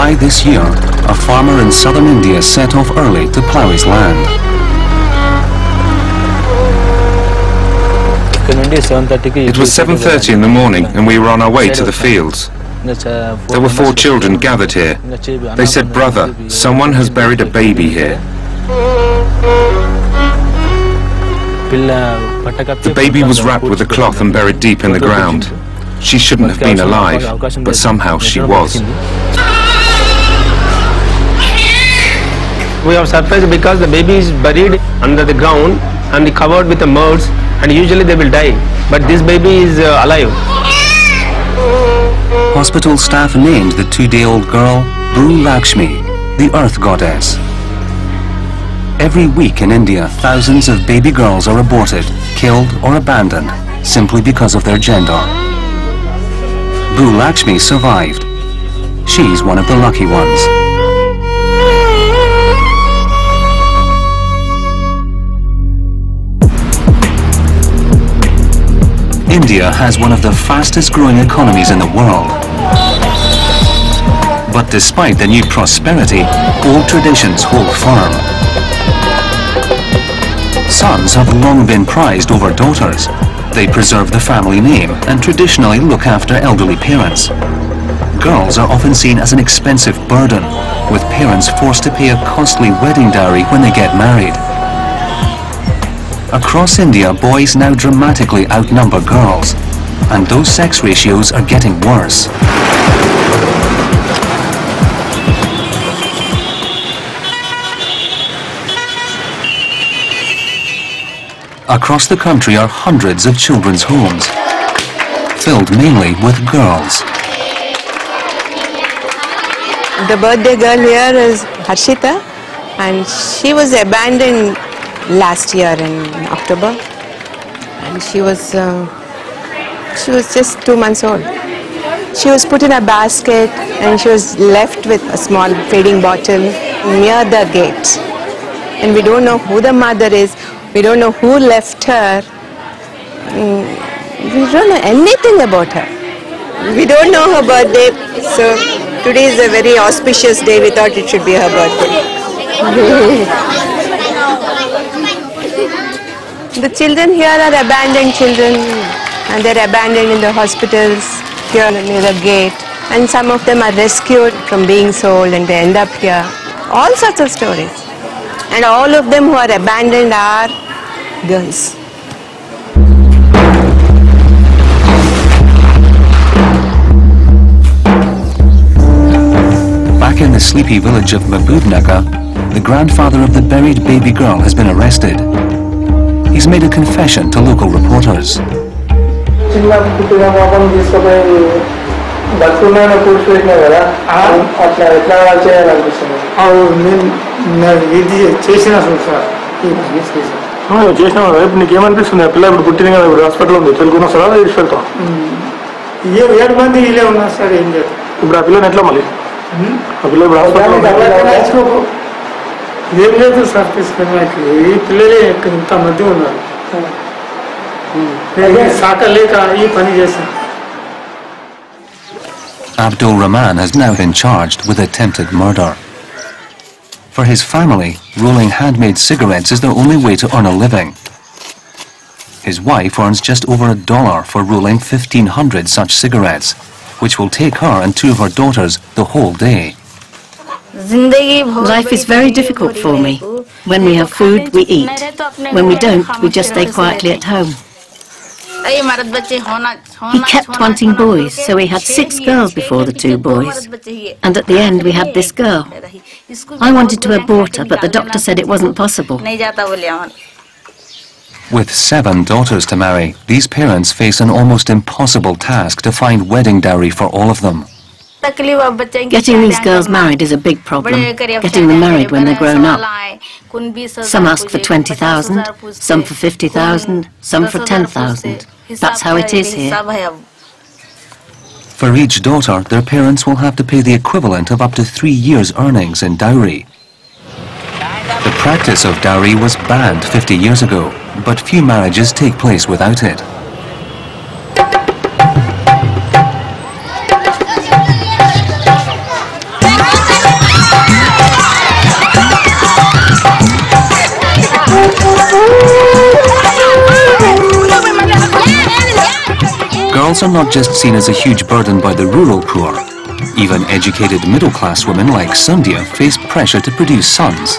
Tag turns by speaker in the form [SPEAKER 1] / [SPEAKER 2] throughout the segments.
[SPEAKER 1] July this year, a farmer in southern India set off early to plough his land.
[SPEAKER 2] It was 7:30 in the morning and we were on our way to the fields. There were 4 children gathered here. They said, "Brother, someone has buried a baby here." The baby was wrapped with a cloth and buried deep in the ground. She shouldn't have been alive, but somehow she was.
[SPEAKER 3] We are surprised because the baby is buried under the ground and covered with the moss, and usually they will die. But this baby is alive.
[SPEAKER 1] Hospital staff named the 2-day-old girl Bru Lakshmi, the earth goddess. Every week in India, thousands of baby girls are aborted, killed or abandoned simply because of their gender. Bru Lakshmi survived. She's one of the lucky ones. India has one of the fastest growing economies in the world. But despite the new prosperity, old traditions hold firm. Sons have long been prized over daughters. They preserve the family name and traditionally look after elderly parents. Girls are often seen as an expensive burden, with parents forced to pay a costly wedding dowry when they get married. Across India, boys now dramatically outnumber girls, and those sex ratios are getting worse. Across the country are hundreds of children's homes, filled mainly with girls.
[SPEAKER 4] The birthday girl here is Harshita, and she was abandoned last year in October, and she was just 2 months old. She was put in a basket and she was left with a small feeding bottle near the gate, and we don't know who the mother is. We don't know who left her. We don't know anything about her. We don't know her birthday, so today is a very auspicious day. We thought it should be her birthday. The children here are abandoned children, and they're abandoned in the hospitals here near the gate, and some of them are rescued from being sold and they end up here. All sorts of stories. And all of them who are abandoned are girls.
[SPEAKER 1] Back in the sleepy village of Mabudnagar, the grandfather of the buried baby girl has been arrested. He's made a confession to local reporters. Abdul Rahman has now been charged with attempted murder. For his family, rolling handmade cigarettes is their only way to earn a living. His wife earns just over $1 for rolling 1,500 such cigarettes, which will take her and 2 of her daughters the whole day.
[SPEAKER 5] Life is very difficult for me. When we have food, we eat. When we don't, we just stay quietly at home. He kept wanting boys, so we had 6 girls before the 2 boys. And at the end, we had this girl. I wanted to abort her, but the doctor said it wasn't possible.
[SPEAKER 1] With 7 daughters to marry, these parents face an almost impossible task to find wedding dowry for all of them.
[SPEAKER 5] Getting these girls married is a big problem. Getting them married when they're grown up. Some ask for 20,000, some for 50,000, some for 10,000. That's how it is here.
[SPEAKER 1] For each daughter, their parents will have to pay the equivalent of up to 3 years' earnings in dowry. The practice of dowry was banned 50 years ago, but few marriages take place without it. girls are not just seen as a huge burden by the rural poor. Even educated middle-class women like Sandhya face pressure to produce sons.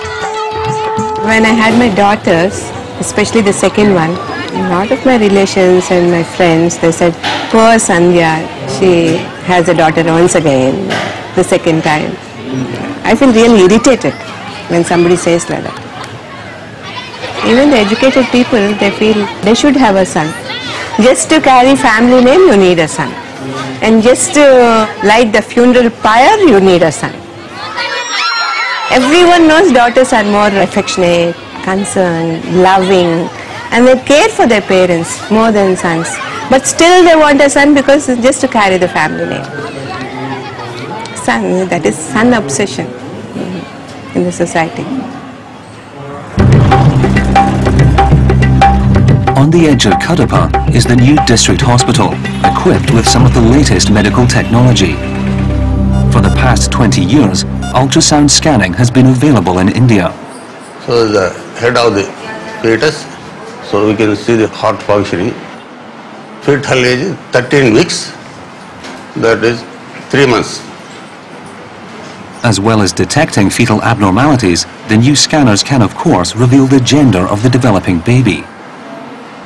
[SPEAKER 4] When I had my daughters, especially the second one, a lot of my relations and my friends, they said, poor Sandhya, she has a daughter once again, the second time. I feel really irritated when somebody says like that. Even the educated people, they feel they should have a son. Just to carry family name, you need a son. And just to light the funeral pyre, you need a son. Everyone knows daughters are more affectionate, concerned, loving, and they care for their parents more than sons. But still they want a son because it's just to carry the family name. Son, that is son obsession in the society.
[SPEAKER 1] On the edge of Kadapa is the new district hospital, equipped with some of the latest medical technology. For the past 20 years, ultrasound scanning has been available in India.
[SPEAKER 6] So the head of the fetus, so we can see the heart functioning. Fetal age is 13 weeks, that is 3 months.
[SPEAKER 1] As well as detecting fetal abnormalities, the new scanners can of course reveal the gender of the developing baby.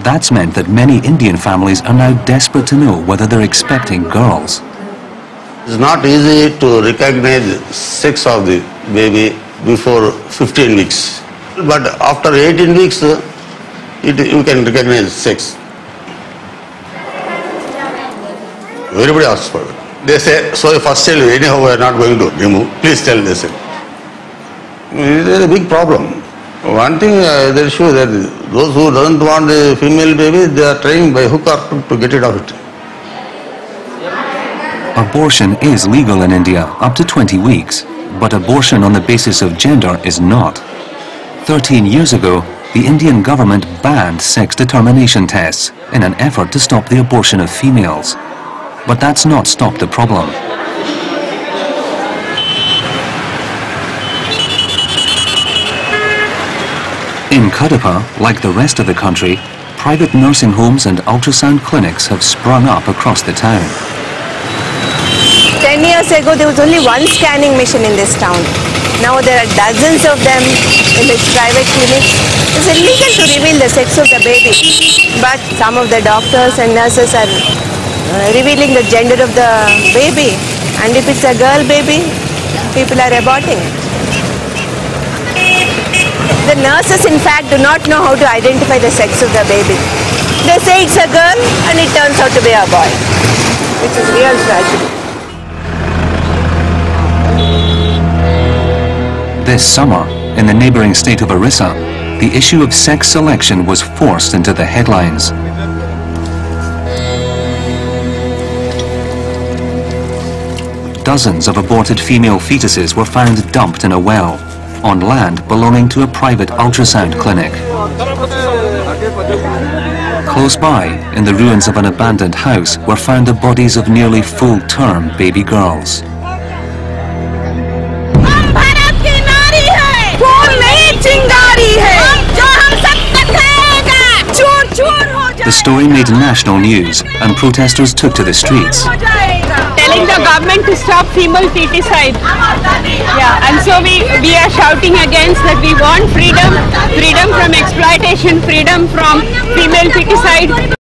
[SPEAKER 1] That's meant that many Indian families are now desperate to know whether they're expecting girls.
[SPEAKER 6] It's not easy to recognize the sex of the baby before 15 weeks. But after 18 weeks, you can recognize sex. Everybody asks for it. They say, so the first child, anyhow we are not going to remove. Please tell this. It is a big problem. One thing they show that those who don't want a female baby, they are trying by hook or crook to get rid of it.
[SPEAKER 1] Abortion is legal in India up to 20 weeks, but abortion on the basis of gender is not. 13 years ago, the Indian government banned sex determination tests in an effort to stop the abortion of females. But that's not stopped the problem. In Kadapa, like the rest of the country, private nursing homes and ultrasound clinics have sprung up across the town.
[SPEAKER 4] 10 years ago, there was only one scanning machine in this town. Now there are dozens of them in these private clinics. It's illegal to reveal the sex of the baby, but some of the doctors and nurses are revealing the gender of the baby, and if it's a girl baby, people are aborting it. The nurses in fact do not know how to identify the sex of the baby. They say it's a girl and it turns out to be a boy, which is real tragedy.
[SPEAKER 1] This summer, in the neighbouring state of Orissa, the issue of sex selection was forced into the headlines. Dozens of aborted female fetuses were found dumped in a well, on land belonging to a private ultrasound clinic. Close by, in the ruins of an abandoned house, were found the bodies of nearly full-term baby girls. The story made national news, and protesters took to the streets.
[SPEAKER 7] Telling the government to stop female feticide. Yeah, and so we are shouting against that we want freedom, freedom from exploitation, freedom from female feticide.